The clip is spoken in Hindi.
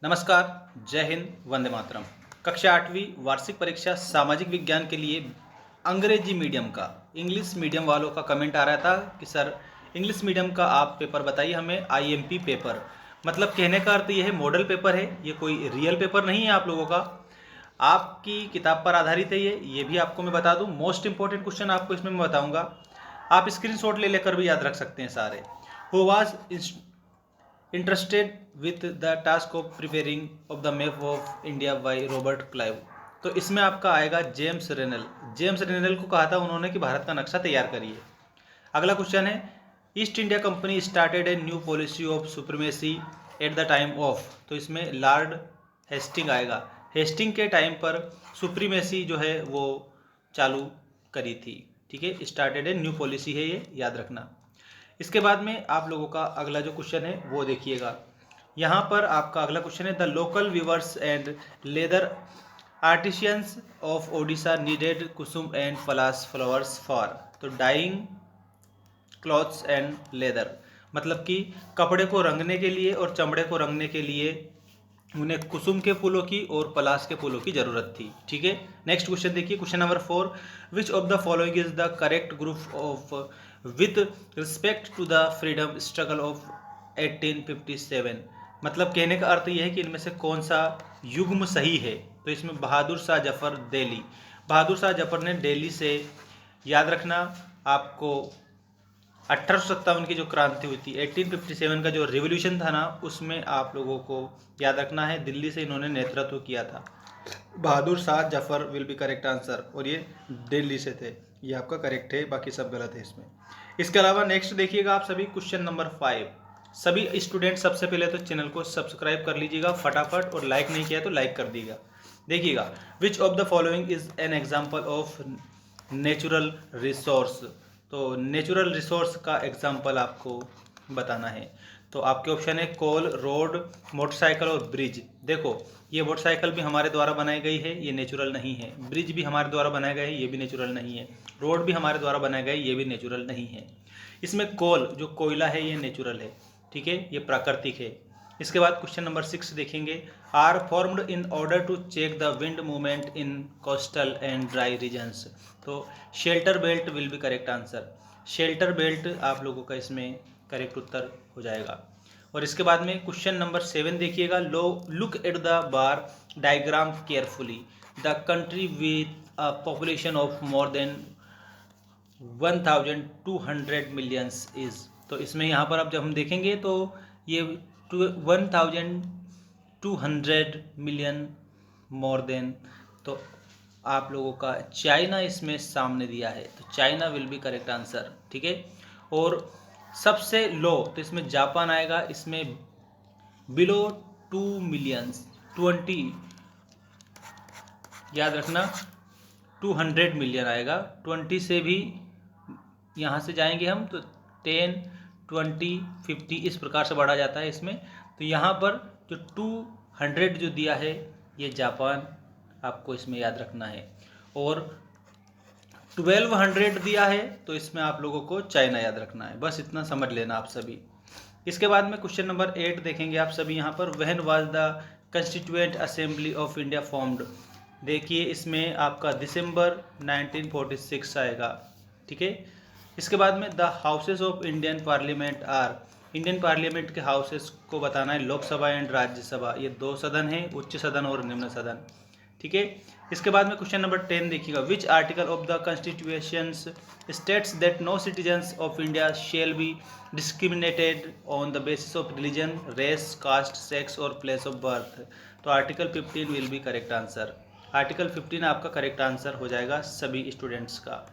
नमस्कार, जय हिंद, वंदे मातरम। कक्षा 8वीं वार्षिक परीक्षा सामाजिक विज्ञान के लिए अंग्रेजी मीडियम का, इंग्लिश मीडियम वालों का कमेंट आ रहा था कि सर इंग्लिश मीडियम का आप पेपर बताइए हमें, आईएमपी पेपर। मतलब कहने का अर्थ ये है मॉडल पेपर है, ये कोई रियल पेपर नहीं है आप लोगों का। आपकी किताब पर आधारित है ये भी आपको मैं बता दूं। मोस्ट इंपॉर्टेंट क्वेश्चन आपको इसमें मैं बताऊंगा, आप स्क्रीनशॉट ले लेकर भी याद रख सकते हैं सारे। Who was interested with the task of preparing of the map of India by Robert Clive. तो इसमें आपका आएगा जेम्स रेनल। जेम्स रेनल को कहा था उन्होंने कि भारत का नक्शा तैयार करिए। अगला क्वेश्चन है, east India company started a new policy of supremacy at the time of. तो इसमें लॉर्ड हेस्टिंग आएगा। हेस्टिंग के टाइम पर सुप्रीमेसी जो है वो चालू करी थी। ठीक है, स्टार्टेड ए न्यू पॉलिसी है ये, याद रखना। इसके बाद में आप लोगों का अगला जो क्वेश्चन है वो देखिएगा। यहाँ पर आपका अगला क्वेश्चन है, the local weavers and leather artisans of Odisha needed kusum and palash flowers for. तो डाइंग क्लॉथ्स एंड लेदर, मतलब कि कपड़े को रंगने के लिए और चमड़े को रंगने के लिए उन्हें कुसुम के फूलों की और पलाश के फूलों की जरूरत थी। ठीक है, नेक्स्ट क्वेश्चन देखिए, question number 4, which of the following is the correct group of with respect to the freedom struggle of 1857। मतलब कहने का अर्थ यह है कि इनमें से कौन सा युग्म सही है। तो इसमें बहादुर शाह जफर दिल्ली, बहादुर शाह जफर ने दिल्ली से, याद रखना आपको 1857 की जो क्रांति हुई थी, 1857 का जो रिवॉल्यूशन था ना, उसमें आप लोगों को याद रखना है दिल्ली से इन्होंने नेतृत्व किया था। Bahadur Shah Zafar will be correct answer, और ये दिल्ली से थे। ये आपका करेक्ट है, बाकी सब गलत है इसमें। इसके अलावा नेक्स्ट देखिएगा आप सभी, क्वेश्चन नंबर 5। सभी स्टूडेंट सबसे पहले तो चैनल को सब्सक्राइब कर लीजिएगा फटाफट, और लाइक नहीं किया तो लाइक कर दीजिएगा। देखिएगा, विच of the following is an example of natural resource. तो नेचुरल रिसोर्स का एग्जाम्पल आपको बताना है। तो आपके ऑप्शन है कोल, रोड, मोटरसाइकिल और ब्रिज। देखो, ये मोटरसाइकिल भी हमारे द्वारा बनाई गई है, ये नेचुरल नहीं है। ब्रिज भी हमारे द्वारा बनाया गया है, ये भी नेचुरल नहीं है। रोड भी हमारे द्वारा बनाया गया है, ये भी नेचुरल नहीं है। इसमें कोल जो कोयला है ये नेचुरल है, ठीक है, ये प्राकृतिक है। इसके बाद क्वेश्चन नंबर 6 देखेंगे, are formed in order to check the wind movement in coastal and dry regions. तो shelter belt will be correct answer. Shelter belt आप लोगों का इसमें करेक्ट उत्तर हो जाएगा। और इसके बाद में क्वेश्चन नंबर 7 देखिएगा, look at the bar diagram carefully. The country with a population of more than 1200 millions is. तो इसमें यहाँ पर अब जब हम देखेंगे तो ये 1200 मिलियन मोर देन, तो आप लोगों का चाइना इसमें सामने दिया है, तो China will be correct answer. ठीक है, और सबसे लो तो इसमें जापान आएगा, इसमें बिलो 2 मिलियंस 20, याद रखना 200 मिलियन आएगा। 20 से भी यहाँ से जाएंगे हम तो 10, 20, 50 इस प्रकार से बढ़ा जाता है इसमें। तो यहाँ पर जो 200 जो दिया है ये जापान आपको इसमें याद रखना है, और 1200 दिया है तो इसमें आप लोगों को चाइना याद रखना है। बस इतना समझ लेना आप सभी। इसके बाद में क्वेश्चन नंबर 8 देखेंगे आप सभी यहाँ पर, when was the constituent assembly of India formed. देखिए इसमें आपका दिसंबर 1946 आएगा। ठीक है, इसके बाद में the houses of Indian parliament are. Indian parliament के हाउसेस को बताना है, लोकसभा एंड राज्यसभा, ये 2 सदन हैं, उच्च सदन और निम्न सदन। ठीक है, इसके बाद में क्वेश्चन नंबर 10 देखिएगा, which article of the constitution states that no citizens of India shall be discriminated on the basis of religion, race, caste, sex और प्लेस ऑफ बर्थ। तो article 15 will be correct answer. Article 15 आपका करेक्ट आंसर हो जाएगा सभी स्टूडेंट्स का।